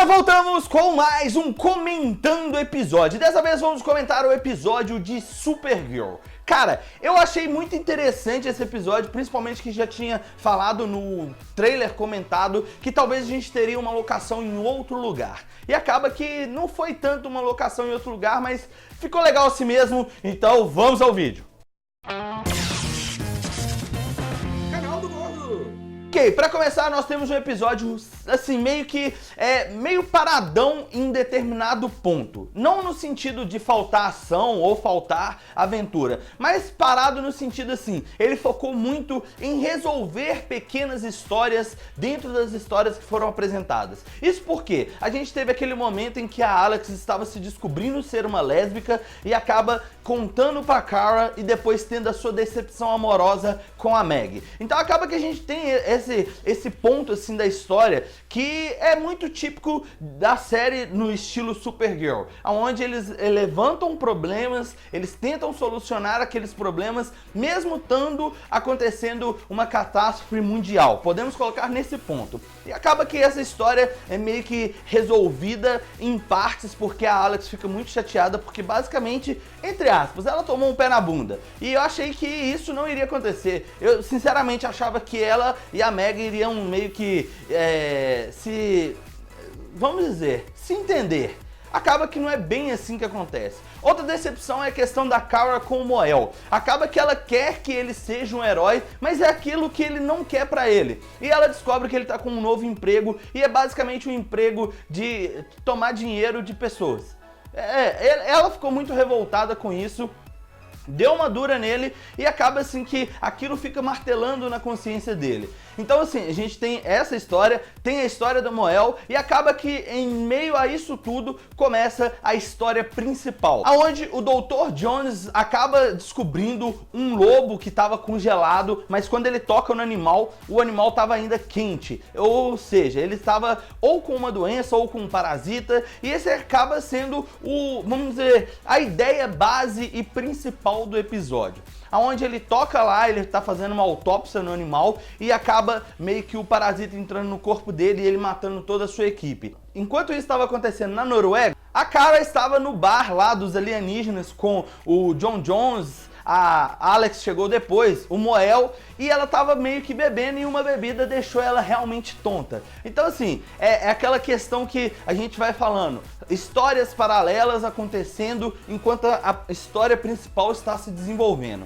galera, voltamos com mais um Comentando Episódio. Dessa vez vamos comentar o episódio de Supergirl. Cara, eu achei muito interessante esse episódio, principalmente que já tinha falado no trailer comentado que talvez a gente teria uma locação em outro lugar. E acaba que não foi tanto uma locação em outro lugar, mas ficou legal assim mesmo, então vamos ao vídeo. Ok, pra começar nós temos um episódio assim meio paradão em determinado ponto. Não no sentido de faltar ação ou faltar aventura, mas parado no sentido assim, ele focou muito em resolver pequenas histórias dentro das histórias que foram apresentadas. Isso porque a gente teve aquele momento em que a Alex estava se descobrindo ser uma lésbica e acaba contando pra Kara e depois tendo a sua decepção amorosa com a Meg. Então acaba que a gente tem esse ponto assim da história que é muito típico da série no estilo Supergirl, onde eles levantam problemas, eles tentam solucionar aqueles problemas, mesmo estando acontecendo uma catástrofe mundial. Podemos colocar nesse ponto. E acaba que essa história é meio que resolvida em partes, porque a Alex fica muito chateada, porque basicamente, entre aspas, ela tomou um pé na bunda. E eu achei que isso não iria acontecer. Eu sinceramente achava que ela e a Meg iriam meio que se entender. Acaba que não é bem assim que acontece. Outra decepção é a questão da Kara com o Moel. Acaba que ela quer que ele seja um herói, mas é aquilo que ele não quer pra ele. E ela descobre que ele tá com um novo emprego, e é basicamente um emprego de tomar dinheiro de pessoas. Ela ficou muito revoltada com isso, deu uma dura nele e acaba assim que aquilo fica martelando na consciência dele. Então assim, a gente tem essa história, tem a história do Moel e acaba que em meio a isso tudo começa a história principal, aonde o Dr. Jones acaba descobrindo um lobo que estava congelado, mas quando ele toca no animal, o animal estava ainda quente, ou seja, ele estava ou com uma doença ou com um parasita, e esse acaba sendo vamos dizer, a ideia base e principal do episódio, aonde ele toca lá, ele tá fazendo uma autópsia no animal e acaba meio que o parasita entrando no corpo dele e ele matando toda a sua equipe. Enquanto isso estava acontecendo na Noruega, a Kara estava no bar lá dos alienígenas com o John Jones, a Alex chegou depois, o Moel, e ela tava meio que bebendo e uma bebida deixou ela realmente tonta. Então assim, é aquela questão que a gente vai falando, histórias paralelas acontecendo enquanto a história principal está se desenvolvendo.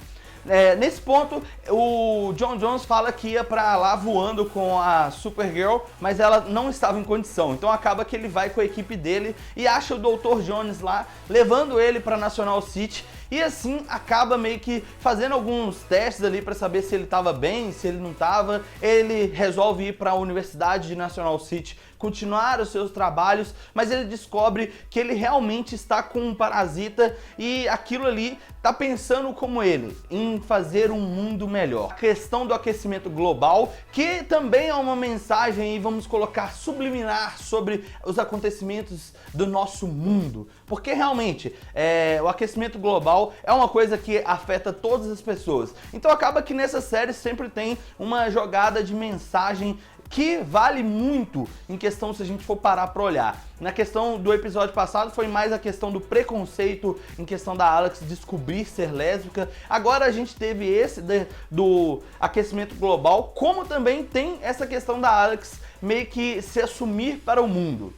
Nesse ponto, o John Jones fala que ia pra lá voando com a Supergirl, mas ela não estava em condição. Então acaba que ele vai com a equipe dele e acha o Dr. Jones lá, levando ele pra National City. E assim acaba meio que fazendo alguns testes ali para saber se ele estava bem, se ele não estava. Ele resolve ir para a Universidade de National City, continuar os seus trabalhos, mas ele descobre que ele realmente está com um parasita e aquilo ali está pensando como ele, em fazer um mundo melhor. A questão do aquecimento global, que também é uma mensagem, e vamos colocar, subliminar sobre os acontecimentos do nosso mundo. Porque realmente, o aquecimento global é uma coisa que afeta todas as pessoas. Então acaba que nessa série sempre tem uma jogada de mensagem que vale muito em questão se a gente for parar para olhar. Na questão do episódio passado foi mais a questão do preconceito, em questão da Alex descobrir ser lésbica. Agora a gente teve esse do aquecimento global, como também tem essa questão da Alex meio que se assumir para o mundo,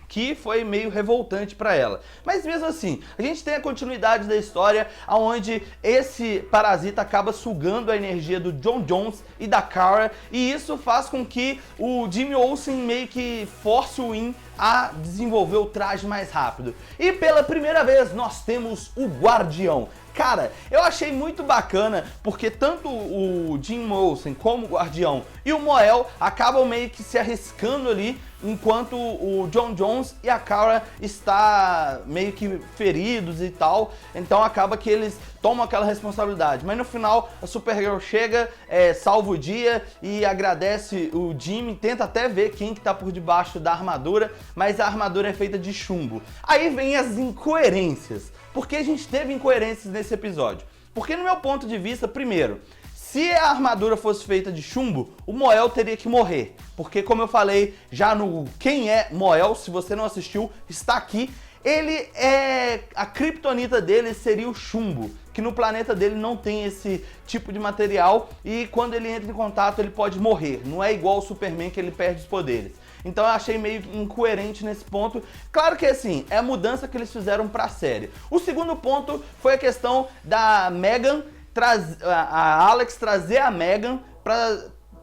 que foi meio revoltante para ela. Mas mesmo assim, a gente tem a continuidade da história, onde esse parasita acaba sugando a energia do John Jones e da Kara, e isso faz com que o Jimmy Olsen meio que force o Winn a desenvolver o traje mais rápido. E pela primeira vez nós temos o Guardião. Cara, eu achei muito bacana, porque tanto o Jim Olsen como o Guardião e o Moel acabam meio que se arriscando ali, enquanto o John Jones e a Kara está meio que feridos e tal, então acaba que eles tomam aquela responsabilidade. Mas no final a Supergirl chega, salva o dia e agradece o Jimmy, tenta até ver quem que tá por debaixo da armadura, mas a armadura é feita de chumbo. Aí vem as incoerências. Porque a gente teve incoerências nesse episódio? Porque no meu ponto de vista, primeiro, Se a armadura fosse feita de chumbo, o Moel teria que morrer. Porque, como eu falei já no Quem é Moel, se você não assistiu, está aqui. A criptonita dele seria o chumbo, que no planeta dele não tem esse tipo de material e quando ele entra em contato ele pode morrer. Não é igual o Superman que ele perde os poderes. Então eu achei meio incoerente nesse ponto. Claro que assim, é a mudança que eles fizeram pra série. O segundo ponto foi a questão da Megan, a Alex trazer a Megan pra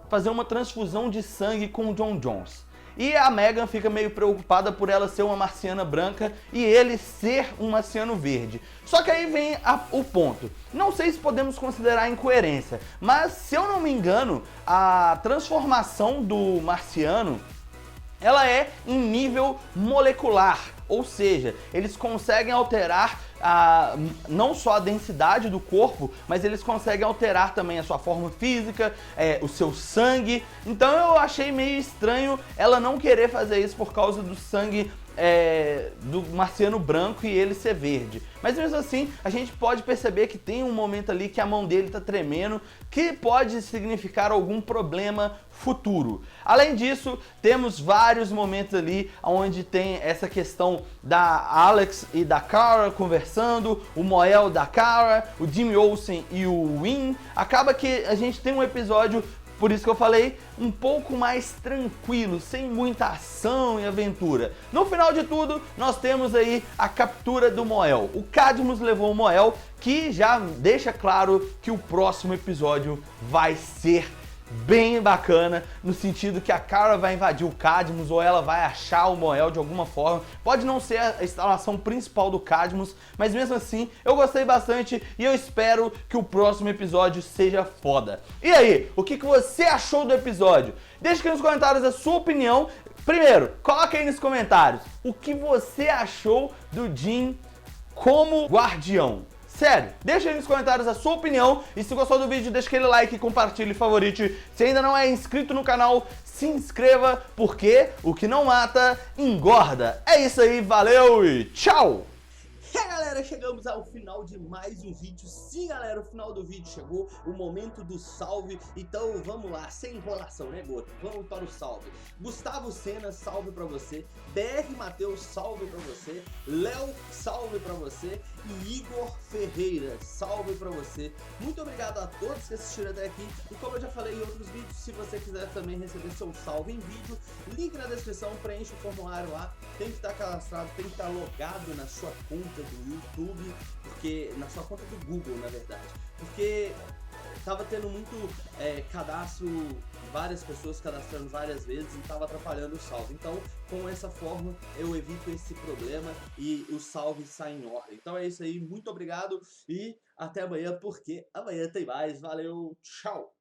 fazer uma transfusão de sangue com o John Jones. E a Megan fica meio preocupada por ela ser uma marciana branca e ele ser um marciano verde. Só que aí vem o ponto. Não sei se podemos considerar incoerência, mas se eu não me engano, a transformação do marciano, ela é em nível molecular. Ou seja, eles conseguem alterar não só a densidade do corpo, mas eles conseguem alterar também a sua forma física, o seu sangue. Então eu achei meio estranho ela não querer fazer isso por causa do sangue do marciano branco e ele ser verde. Mas mesmo assim, a gente pode perceber que tem um momento ali que a mão dele tá tremendo, que pode significar algum problema futuro. Além disso, temos vários momentos ali onde tem essa questão da Alex e da Kara conversando, o Moel da Kara, o Jimmy Olsen e o Win. Acaba que a gente tem um episódio, por isso que eu falei, um pouco mais tranquilo, sem muita ação e aventura. No final de tudo, nós temos aí a captura do Moel. O Cadmus levou o Moel, que já deixa claro que o próximo episódio vai ser bem bacana, no sentido que a Kara vai invadir o Cadmus ou ela vai achar o Moel de alguma forma. Pode não ser a instalação principal do Cadmus, mas mesmo assim eu gostei bastante e eu espero que o próximo episódio seja foda. E aí, o que você achou do episódio? Deixa aqui nos comentários a sua opinião. Primeiro, coloca aí nos comentários o que você achou do Jim como guardião. Sério, deixa aí nos comentários a sua opinião e se gostou do vídeo, deixa aquele like, compartilhe, favorite. Se ainda não é inscrito no canal, se inscreva, porque o que não mata, engorda. É isso aí, valeu e tchau! Galera, chegamos ao final de mais um vídeo. Sim, galera, o final do vídeo chegou, o momento do salve. Então vamos lá, sem enrolação, né, Gota? Vamos para o salve. Gustavo Sena, salve pra você. BR Matheus, salve pra você. Léo, salve pra você. E Igor Ferreira, salve pra você. Muito obrigado a todos que assistiram até aqui. E como eu já falei em outros vídeos, se você quiser também receber seu salve em vídeo, link na descrição, preenche o formulário lá. Tem que estar cadastrado, tem que estar logado na sua conta do YouTube, porque na sua conta do Google, na verdade, porque tava tendo muito cadastro, várias pessoas cadastrando várias vezes e tava atrapalhando o salve. Então, com essa forma, eu evito esse problema e o salve sai em ordem. Então é isso aí, muito obrigado e até amanhã, porque amanhã tem mais. Valeu, tchau!